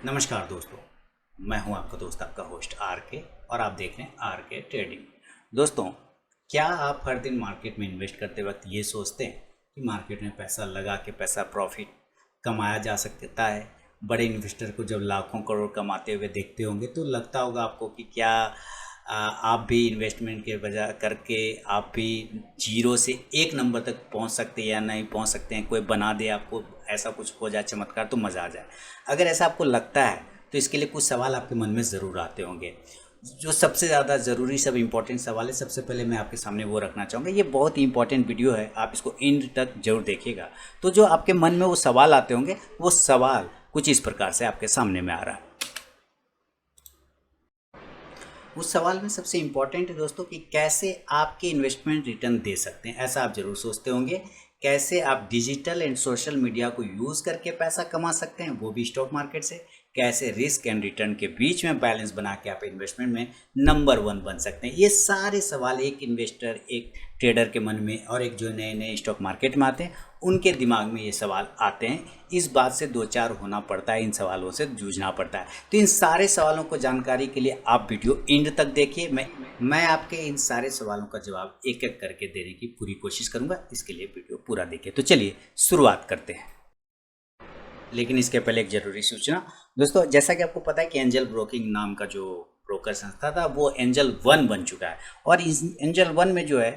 नमस्कार दोस्तों, मैं हूं आपका दोस्त आपका होस्ट आर के और आप देख रहे हैं आर के ट्रेडिंग। दोस्तों, क्या आप हर दिन मार्केट में इन्वेस्ट करते वक्त ये सोचते हैं कि मार्केट में पैसा लगा के पैसा प्रॉफिट कमाया जा सकता है? बड़े इन्वेस्टर को जब लाखों करोड़ कमाते हुए देखते होंगे तो लगता होगा आपको कि क्या आप भी इन्वेस्टमेंट के बजाय करके आप भी जीरो से एक नंबर तक पहुंच सकते हैं या नहीं पहुंच सकते हैं? कोई बना दे आपको, ऐसा कुछ हो जाए चमत्कार तो मज़ा आ जाए। अगर ऐसा आपको लगता है तो इसके लिए कुछ सवाल आपके मन में ज़रूर आते होंगे। जो सबसे ज़्यादा ज़रूरी सब इम्पोर्टेंट सवाल है, सबसे पहले मैं आपके सामने वो रखना चाहूँगा। ये बहुत ही इंपॉर्टेंट वीडियो है, आप इसको एंड तक जरूर देखिएगा। तो जो आपके मन में वो सवाल आते होंगे, वो सवाल कुछ इस प्रकार से आपके सामने में आ रहा है। उस सवाल में सबसे इम्पॉर्टेंट है दोस्तों कि कैसे आपके इन्वेस्टमेंट रिटर्न दे सकते हैं। ऐसा आप ज़रूर सोचते होंगे, कैसे आप डिजिटल एंड सोशल मीडिया को यूज़ करके पैसा कमा सकते हैं, वो भी स्टॉक मार्केट से। कैसे रिस्क एंड रिटर्न के बीच में बैलेंस बना के आप इन्वेस्टमेंट में नंबर 1 बन सकते हैं। ये सारे सवाल एक इन्वेस्टर, एक ट्रेडर के मन में और एक जो नए नए स्टॉक मार्केट में आते हैं उनके दिमाग में ये सवाल आते हैं। इस बात से दो चार होना पड़ता है, इन सवालों से जूझना पड़ता है। तो इन सारे सवालों को जानकारी के लिए आप वीडियो एंड तक देखिए। मैं आपके इन सारे सवालों का जवाब एक एक करके देने की पूरी कोशिश करूंगा। इसके लिए वीडियो पूरा देखिए। तो चलिए शुरुआत करते हैं। लेकिन इसके पहले एक ज़रूरी सूचना दोस्तों, जैसा कि आपको पता है कि एंजल ब्रोकिंग नाम का जो ब्रोकर संस्था था वो एंजल 1 बन चुका है। और इस एंजल 1 में जो है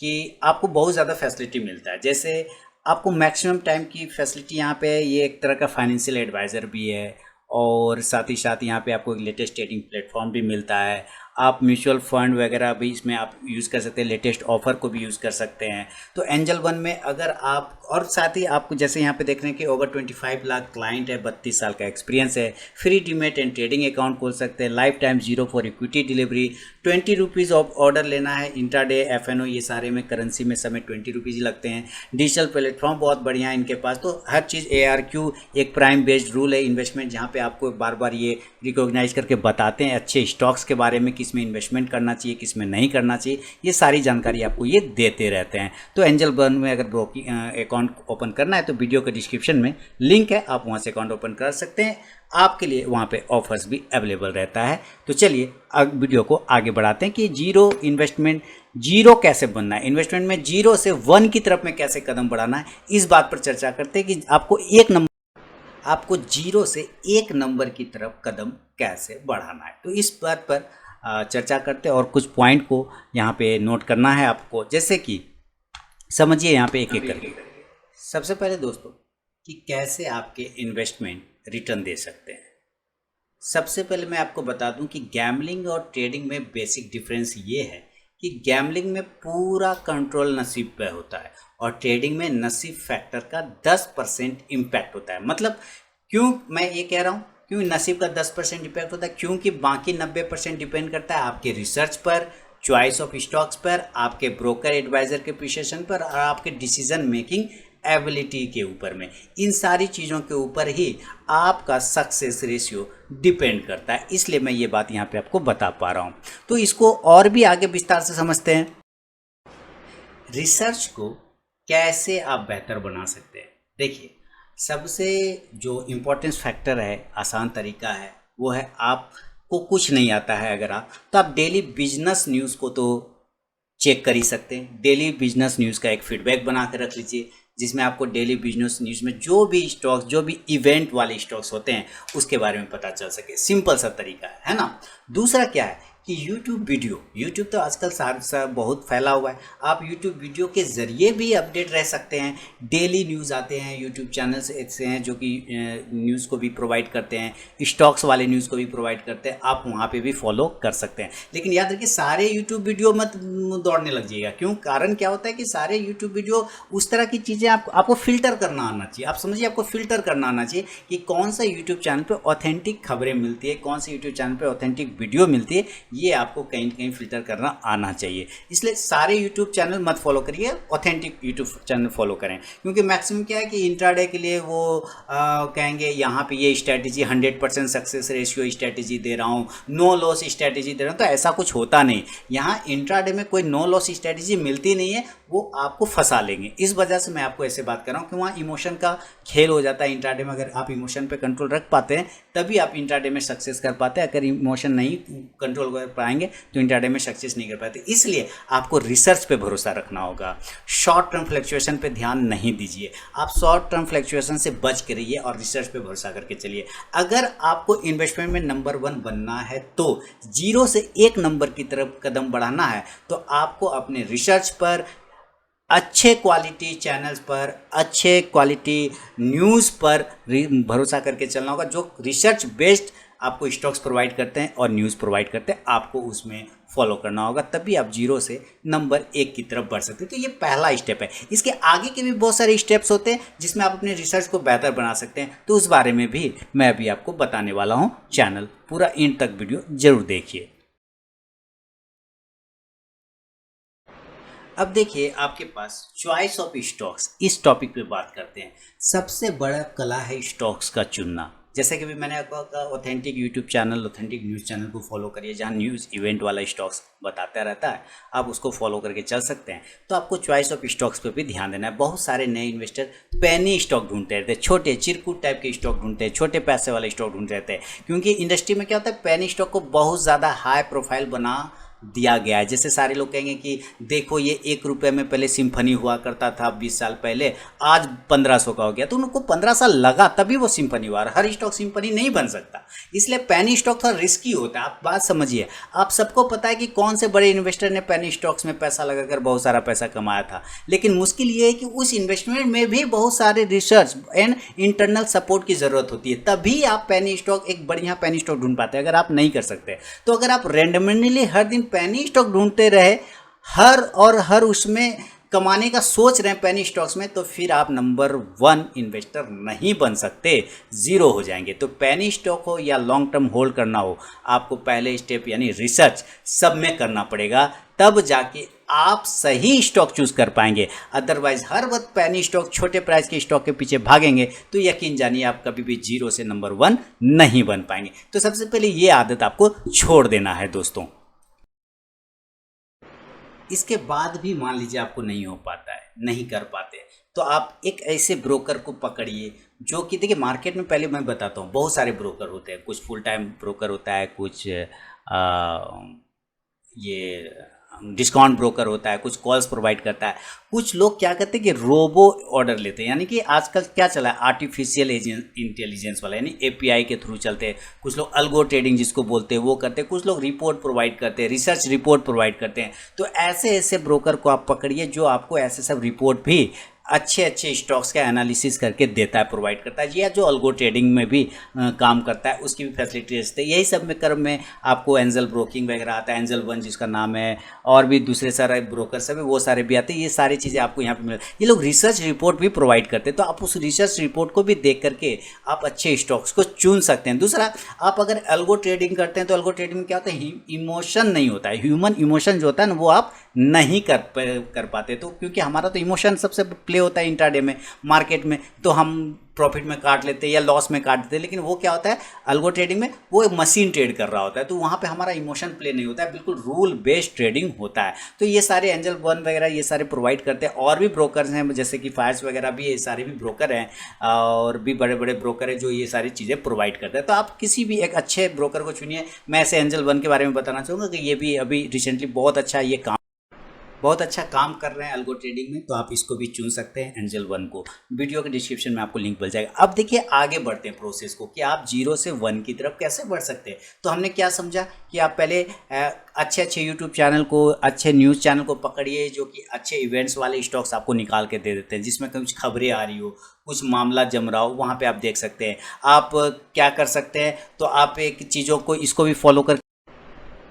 कि आपको बहुत ज़्यादा फैसिलिटी मिलता है। जैसे आपको मैक्सिमम टाइम की फैसिलिटी यहाँ पे, ये एक तरह का फाइनेंशियल एडवाइज़र भी है और साथ ही साथ यहाँ पे आपको एक लेटेस्ट ट्रेडिंग प्लेटफॉर्म भी मिलता है। आप म्यूचुअल फंड वगैरह भी इसमें आप यूज़ कर सकते हैं, लेटेस्ट ऑफ़र को भी यूज़ कर सकते हैं। तो एंजल 1 में अगर आप, और साथ ही आपको जैसे यहाँ पे देख रहे हैं कि ओवर 25 लाख क्लाइंट है, 32 साल का एक्सपीरियंस है, free demat and trading account खोल सकते हैं, life time zero for equity delivery, 20 rupees of order लेना है, इंट्राडे एफएनओ ये सारे में करेंसी में समय 20 रुपीज़ लगते हैं। डिजिटल प्लेटफॉर्म बहुत बढ़िया है इनके पास। तो हर चीज़ ARQ एक प्राइम बेस्ड रूल है इन्वेस्टमेंट, जहाँ पे आपको बार बार ये रिकॉग्नाइज करके बताते हैं अच्छे स्टॉक्स के बारे में, किस में इन्वेस्टमेंट करना चाहिए किस में नहीं करना चाहिए, ये सारी जानकारी आपको ये देते रहते हैं। तो एंजल 1 में अगर ब्रोकिंग अकाउंट ओपन करना है तो वीडियो के डिस्क्रिप्शन में लिंक है, आप वहाँ से अकाउंट ओपन कर सकते हैं। आपके लिए वहाँ पे ऑफर्स भी अवेलेबल रहता है। तो चलिए अब वीडियो को आगे बढ़ाते हैं कि जीरो कैसे बनना है, इन्वेस्टमेंट में 0 से 1 की तरफ में कैसे कदम बढ़ाना है, इस बात पर चर्चा करते हैं कि आपको 0 से 1 नंबर की तरफ कदम कैसे बढ़ाना है। तो इस बात पर चर्चा करते हैं और कुछ पॉइंट को यहाँ पे नोट करना है आपको। जैसे कि समझिए यहाँ पे एक एक करके। सबसे पहले दोस्तों कि कैसे आपके इन्वेस्टमेंट रिटर्न दे सकते हैं। सबसे पहले मैं आपको बता दूं कि गैम्बलिंग और ट्रेडिंग में बेसिक डिफरेंस ये है कि गैम्बलिंग में पूरा कंट्रोल नसीब पे होता है और ट्रेडिंग में नसीब फैक्टर का 10% इम्पैक्ट होता है। मतलब क्यों मैं ये कह रहा हूँ, क्यों नसीब का 10% इम्पैक्ट होता है? क्योंकि बाकी 90% डिपेंड करता है आपके रिसर्च पर, चॉइस ऑफ स्टॉक्स पर, आपके ब्रोकर एडवाइज़र के प्रिसिशन पर और आपके डिसीजन मेकिंग एबिलिटी के ऊपर में। इन सारी चीज़ों के ऊपर ही आपका सक्सेस रेशियो डिपेंड करता है। इसलिए मैं ये बात यहाँ पे आपको बता पा रहा हूँ। तो इसको और भी आगे विस्तार से समझते हैं। रिसर्च को कैसे आप बेहतर बना सकते हैं। देखिए, सबसे जो इम्पोर्टेंस फैक्टर है, आसान तरीका है, वो है आपको कुछ नहीं आता है अगर आप, तो आप डेली बिजनेस न्यूज़ को तो चेक कर ही सकते हैं। डेली बिजनेस न्यूज़ का एक फीडबैक बना कर रख लीजिए, जिसमें आपको डेली बिजनेस न्यूज़ में जो भी स्टॉक्स, जो भी इवेंट वाले स्टॉक्स होते हैं उसके बारे में पता चल सके। सिंपल सा तरीका है ना। दूसरा क्या है कि यूट्यूब तो आजकल सारा बहुत फैला हुआ है। आप यूट्यूब वीडियो के ज़रिए भी अपडेट रह सकते हैं। डेली न्यूज़ आते हैं, यूट्यूब चैनल्स ऐसे हैं जो कि न्यूज़ को भी प्रोवाइड करते हैं, स्टॉक्स वाले न्यूज़ को भी प्रोवाइड करते हैं। आप वहाँ पे भी फॉलो कर सकते हैं। लेकिन याद रखिए, सारे यूट्यूब वीडियो मत दौड़ने लग जाइएगा। क्यों? कारण क्या होता है कि सारे यूट्यूब वीडियो उस तरह की चीज़ें आपको फ़िल्टर करना आना चाहिए। आप समझिए, आपको फ़िल्टर करना आना चाहिए कि कौन सा यूट्यूब चैनल पर ऑथेंटिक खबरें मिलती है, कौन से यूट्यूब चैनल पर ऑथेंटिक वीडियो मिलती है। ये आपको कहीं कहीं फिल्टर करना आना चाहिए। इसलिए सारे यूट्यूब चैनल मत फॉलो करिए, ऑथेंटिक यूट्यूब चैनल फॉलो करें, क्योंकि मैक्सिमम क्या है कि इंट्राडे के लिए वो कहेंगे यहाँ पे ये स्ट्रैटेजी 100% सक्सेस रेशियो स्ट्रैटेजी दे रहा हूँ, नो लॉस स्ट्रैटेजी दे रहा हूँ, तो ऐसा कुछ होता नहीं। यहाँ इंट्राडे में कोई नो लॉस स्ट्रैटेजी मिलती नहीं है, वो आपको फंसा लेंगे। इस वजह से मैं आपको ऐसे बात कर रहा हूँ कि वहाँ इमोशन का खेल हो जाता है इंट्राडे में। अगर आप इमोशन पे कंट्रोल रख पाते हैं तभी आप इंट्राडे में सक्सेस कर पाते हैं, अगर इमोशन नहीं कंट्रोल कर पाएंगे तो इंट्राडे में सक्सेस नहीं कर पाते। इसलिए आपको रिसर्च पे भरोसा रखना होगा, शॉर्ट टर्म फ्लक्चुएशन पे ध्यान नहीं दीजिए। आप शॉर्ट टर्म फ्लक्चुएशन से बच के रहिए और रिसर्च पे भरोसा करके चलिए। अगर आपको इन्वेस्टमेंट में नंबर 1 बनना है तो 0 से 1 नंबर की तरफ कदम बढ़ाना है, तो आपको अपने रिसर्च पर, अच्छे क्वालिटी चैनल्स पर, अच्छे क्वालिटी न्यूज़ पर भरोसा करके चलना होगा, जो रिसर्च बेस्ड आपको स्टॉक्स प्रोवाइड करते हैं और न्यूज़ प्रोवाइड करते हैं, आपको उसमें फॉलो करना होगा। तभी आप 0 से नंबर 1 की तरफ बढ़ सकते हैं। तो ये पहला स्टेप है। इसके आगे के भी बहुत सारे स्टेप्स होते हैं जिसमें आप अपने रिसर्च को बेहतर बना सकते हैं, तो उस बारे में भी मैं अभी आपको बताने वाला हूँ। चैनल पूरा एंड तक वीडियो जरूर देखिए। अब देखिए, आपके पास चॉइस ऑफ स्टॉक्स, इस टॉपिक पे बात करते हैं। सबसे बड़ा कला है स्टॉक्स का चुनना। जैसे कि भी मैंने आपको कहा, authentic YouTube channel, authentic news channel को फॉलो करिए, जहाँ न्यूज़ इवेंट वाला स्टॉक्स बताता रहता है, आप उसको फॉलो करके चल सकते हैं। तो आपको चॉइस ऑफ स्टॉक्स पे भी ध्यान देना है। बहुत सारे नए इन्वेस्टर पेनी स्टॉक ढूंढते रहते हैं, छोटे चिरकुट टाइप के स्टॉक ढूंढते हैं, छोटे पैसे वाले स्टॉक ढूंढते रहते हैं, क्योंकि इंडस्ट्री में क्या होता है, पेनी स्टॉक को बहुत ज़्यादा हाई प्रोफाइल बना दिया गया है। जैसे सारे लोग कहेंगे कि देखो ये 1 रुपये में पहले सिम्फनी हुआ करता था 20 साल पहले, आज 1500 का हो गया। तो उनको 15 साल लगा तभी वो सिम्फनी हुआ। हर स्टॉक सिम्फनी नहीं बन सकता, इसलिए पेनी स्टॉक थोड़ा रिस्की होता है। आप बात समझिए, आप सबको पता है कि कौन से बड़े इन्वेस्टर ने पेनी स्टॉक्स में पैसा लगाकर बहुत सारा पैसा कमाया था, लेकिन मुश्किल ये है कि उस इन्वेस्टमेंट में भी बहुत सारे रिसर्च एंड इंटरनल सपोर्ट की ज़रूरत होती है, तभी आप पेनी स्टॉक, एक बढ़िया पेनी स्टॉक ढूंढ पाते हैं। अगर आप नहीं कर सकते तो अगर आप रैंडमली हर दिन पेनी स्टॉक ढूंढते रहे, हर उसमें कमाने का सोच रहे हैं पेनी स्टॉक्स में, तो फिर आप नंबर 1 इन्वेस्टर नहीं बन सकते, 0 हो जाएंगे। तो पेनी स्टॉक हो या लॉन्ग टर्म होल्ड करना हो, आपको पहले स्टेप यानी रिसर्च सब में करना पड़ेगा, तब जाके आप सही स्टॉक चूज कर पाएंगे। अदरवाइज हर वक्त पेनी स्टॉक, छोटे प्राइस के स्टॉक के पीछे भागेंगे तो यकीन जानिए आप कभी भी 0 से नंबर 1 नहीं बन पाएंगे। तो सबसे पहले ये आदत आपको छोड़ देना है दोस्तों। इसके बाद भी मान लीजिए आपको नहीं हो पाता है, नहीं कर पाते, तो आप एक ऐसे ब्रोकर को पकड़िए जो कि, देखिए मार्केट में पहले मैं बताता हूँ, बहुत सारे ब्रोकर होते हैं। कुछ फुल टाइम ब्रोकर होता है, कुछ ये डिस्काउंट ब्रोकर होता है, कुछ कॉल्स प्रोवाइड करता है। कुछ लोग क्या करते हैं कि रोबो ऑर्डर लेते हैं, यानी कि आजकल क्या चला है, आर्टिफिशियल इंटेलिजेंस वाला, यानी एपीआई के थ्रू चलते हैं। कुछ लोग अल्गो ट्रेडिंग जिसको बोलते हैं वो करते हैं, कुछ लोग रिपोर्ट प्रोवाइड करते हैं, रिसर्च रिपोर्ट प्रोवाइड करते हैं। तो ऐसे ऐसे ब्रोकर को आप पकड़िए जो आपको ऐसे सब रिपोर्ट भी अच्छे स्टॉक्स का एनालिसिस करके देता है, प्रोवाइड करता है, या जो अल्गो ट्रेडिंग में भी काम करता है उसकी भी फैसिलिटी देते हैं। यही सब में क्रम में आपको एंजल ब्रोकिंग वगैरह आता है, एंजल वन जिसका नाम है, और भी दूसरे सारे ब्रोकर सब है, वो सारे भी आते हैं। ये सारी चीज़ें आपको यहाँ पे मिल, ये लोग रिसर्च रिपोर्ट भी प्रोवाइड करते हैं, तो आप उस रिसर्च रिपोर्ट को भी देख करके आप अच्छे स्टॉक्स को चुन सकते हैं। दूसरा, आप अगर अल्गो ट्रेडिंग करते हैं तो अल्गो ट्रेडिंग में क्या होता है, इमोशन नहीं होता है, ह्यूमन इमोशन जो होता है ना वो आप नहीं कर पाते। तो क्योंकि हमारा तो इमोशन सबसे प्ले होता है इंट्राडे में, मार्केट में, तो हम प्रॉफिट में काट लेते हैं या लॉस में काट देते हैं। लेकिन वो क्या होता है, अल्गो ट्रेडिंग में वो एक मशीन ट्रेड कर रहा होता है, तो वहाँ पे हमारा इमोशन प्ले नहीं होता है, बिल्कुल रूल बेस्ड ट्रेडिंग होता है। तो ये सारे एंजल वन वगैरह ये सारे प्रोवाइड करते हैं। और भी ब्रोकर्स हैं जैसे कि फायर्स वगैरह भी, ये सारे भी ब्रोकर हैं, और भी बड़े बड़े ब्रोकर हैं जो ये सारी चीज़ें प्रोवाइड करते हैं। तो आप किसी भी एक अच्छे ब्रोकर को चुनिए। मैं ऐसे एंजल वन के बारे में बताना चाहूँगा कि ये भी अभी रिसेंटली बहुत अच्छा काम कर रहे हैं अल्गो ट्रेडिंग में, तो आप इसको भी चुन सकते हैं, एंजल वन को। वीडियो के डिस्क्रिप्शन में आपको लिंक मिल जाएगा। अब देखिए आगे बढ़ते हैं प्रोसेस को कि आप 0 से 1 की तरफ कैसे बढ़ सकते हैं। तो हमने क्या समझा कि आप पहले अच्छे यूट्यूब चैनल को, अच्छे न्यूज़ चैनल को पकड़िए जो कि अच्छे इवेंट्स वाले स्टॉक्स आपको निकाल के दे देते हैं, जिसमें कुछ खबरें आ रही हो, कुछ मामला जम रहा हो, वहाँ पर आप देख सकते हैं। आप क्या कर सकते हैं, तो आप एक चीज़ों को, इसको भी फॉलो कर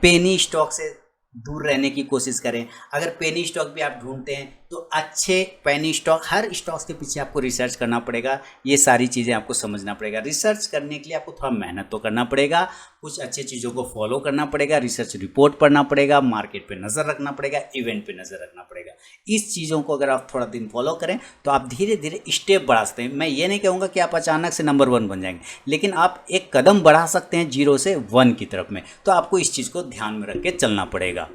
पेनी स्टॉक से दूर रहने की कोशिश करें। अगर पेनी स्टॉक भी आप ढूंढते हैं तो अच्छे पेनी स्टॉक, हर स्टॉक्स के पीछे आपको रिसर्च करना पड़ेगा, ये सारी चीज़ें आपको समझना पड़ेगा। रिसर्च करने के लिए आपको थोड़ा मेहनत तो करना पड़ेगा, कुछ अच्छी चीज़ों को फॉलो करना पड़ेगा, रिसर्च रिपोर्ट पढ़ना पड़ेगा, मार्केट पे नज़र रखना पड़ेगा, इवेंट पे नज़र रखना पड़ेगा। इस चीज़ों को अगर आप थोड़ा दिन फॉलो करें तो आप धीरे धीरे स्टेप बढ़ा सकते हैं। मैं ये नहीं कहूँगा कि आप अचानक से नंबर 1 बन जाएंगे, लेकिन आप एक कदम बढ़ा सकते हैं 0 से 1 की तरफ में। तो आपको इस चीज़ को ध्यान में रख के चलना पड़ेगा।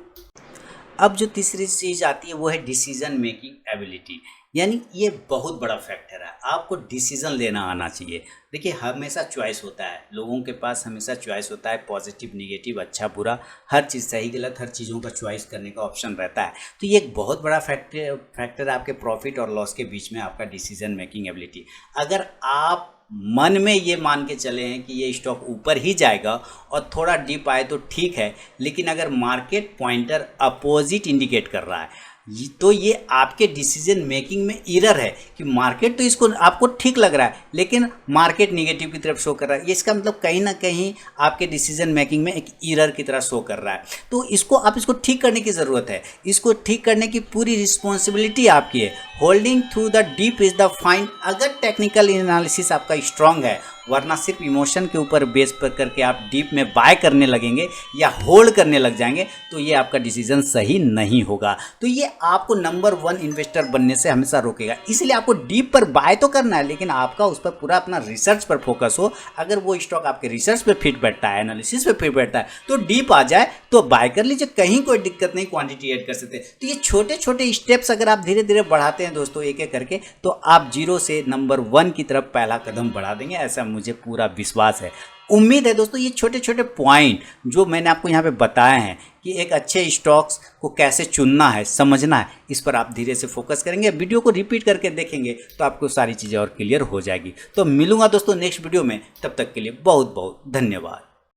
अब जो तीसरी चीज़ आती है वो है डिसीजन मेकिंग एबिलिटी, यानी ये बहुत बड़ा फैक्टर है। आपको डिसीजन लेना आना चाहिए। देखिए, हमेशा चॉइस होता है, लोगों के पास हमेशा चॉइस होता है, पॉजिटिव निगेटिव, अच्छा बुरा, हर चीज़ सही गलत, हर चीज़ों का चॉइस करने का ऑप्शन रहता है। तो ये एक बहुत बड़ा फैक्टर है आपके प्रॉफिट और लॉस के बीच में, आपका डिसीजन मेकिंग एबिलिटी। अगर आप मन में ये मान के चले हैं कि ये स्टॉक ऊपर ही जाएगा और थोड़ा डीप आए तो ठीक है, लेकिन अगर मार्केट पॉइंटर अपोजिट इंडिकेट कर रहा है तो ये आपके डिसीजन मेकिंग में एरर है कि मार्केट तो इसको आपको ठीक लग रहा है लेकिन मार्केट निगेटिव की तरफ शो कर रहा है। ये इसका मतलब कहीं ना कहीं आपके डिसीजन मेकिंग में एक एरर की तरह शो कर रहा है। तो इसको ठीक करने की ज़रूरत है। इसको ठीक करने की पूरी रिस्पॉन्सिबिलिटी आपकी है। Holding through the deep is the fine. अगर टेक्निकल एनालिसिस आपका स्ट्रांग है, वरना सिर्फ इमोशन के ऊपर बेस पर करके आप डीप में बाय करने लगेंगे या होल्ड करने लग जाएंगे तो ये आपका डिसीजन सही नहीं होगा। तो ये आपको नंबर 1 इन्वेस्टर बनने से हमेशा रोकेगा। इसलिए आपको डीप पर बाय तो करना है, लेकिन आपका उस पर पूरा अपना रिसर्च पर फोकस हो। अगर वो स्टॉक आपके रिसर्च पे फिट बैठता है, एनालिसिस पे फिट बैठता है, तो डीप आ जाए तो बाय कर लीजिए, कहीं कोई दिक्कत नहीं, क्वांटिटी ऐड कर सकते हैं। तो ये छोटे छोटे स्टेप्स अगर आप धीरे धीरे बढ़ाते हैं दोस्तों, एक एक करके, तो आप 0 से नंबर 1 की तरफ पहला कदम बढ़ा देंगे, ऐसा मुझे पूरा विश्वास है। उम्मीद है दोस्तों ये छोटे छोटे पॉइंट जो मैंने आपको यहाँ पे बताए हैं कि एक अच्छे स्टॉक्स को कैसे चुनना है, समझना है, इस पर आप धीरे से फोकस करेंगे, वीडियो को रिपीट करके देखेंगे तो आपको सारी चीज़ें और क्लियर हो जाएगी। तो मिलूंगा दोस्तों नेक्स्ट वीडियो में, तब तक के लिए बहुत बहुत धन्यवाद।